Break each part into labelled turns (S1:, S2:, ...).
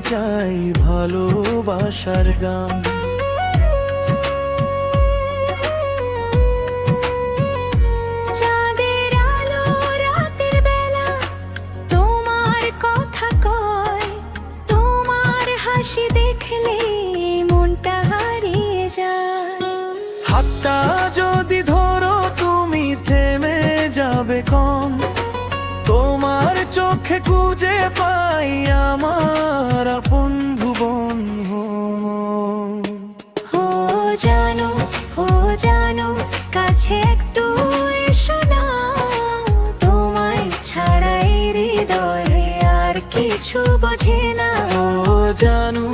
S1: যাই ভালোবাসার গান।
S2: চাঁদের আলো রাতের বেলা তোমার কথা কয়, তোমার হাসি দেখলে মনটা হারিয়ে যায়।
S1: হাতটা যদি ধরো তুমি থেমে যাবে কোন, তোমার চোখে খুঁজে পাই আমার আপন ভুবন।
S2: ও জানো, ও জানো, কাছে একটু এসো না, তোমায় ছাড়া এই হৃদয়ে আর কিছু বোঝে না।
S1: ও জানো,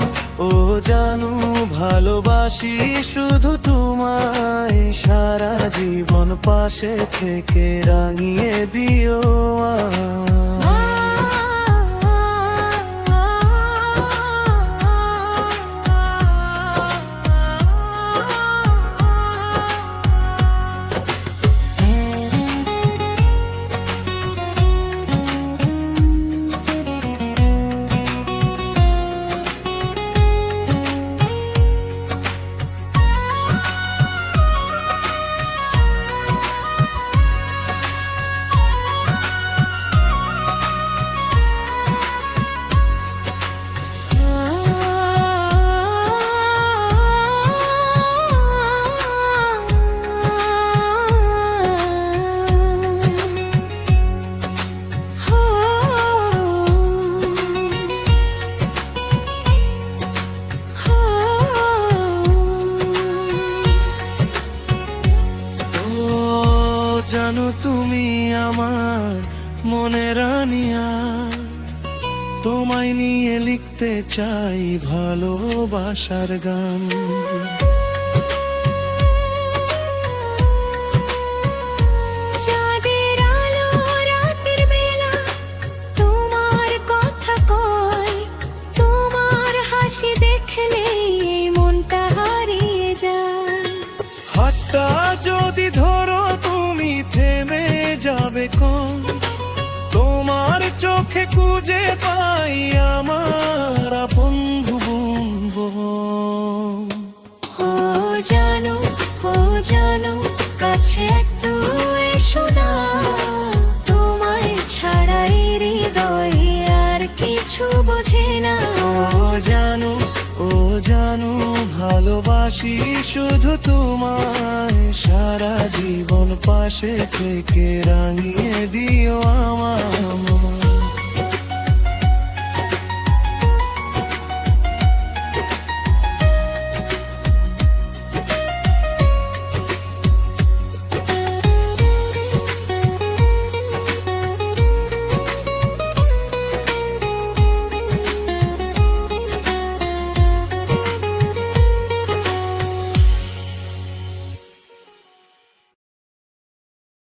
S1: ও জানো, ভালোবাসি শুধু তোমায়, সারা জীবন পাশে থেকে রাঙিয়ে দিও জানো তুমি আমার মনে রানিয়া, তোমায় নিয়ে লিখতে চাই ভালোবাসার গান।
S2: চাঁদের আলো রাতের বেলা তোমার কথা কয়, তোমার হাসি দেখলে মনটা হারিয়ে যায়।
S1: হাতটা যদি ধরো তুমি থেমে যাবে কোন, তোমার চোখে খুঁজে পাই আমার আপন ভুবন।
S2: ও জানো, ও জানো, কাছে একটু এসো না, তোমায় ছাড়া এই হৃদয়ে আর কিছু বোঝে না।
S1: ও জানো, ও জানো, ভালোবাসি শুধু তোমায়, সারা জীবন পাশে থেকে রাঙিয়ে দিও আমার।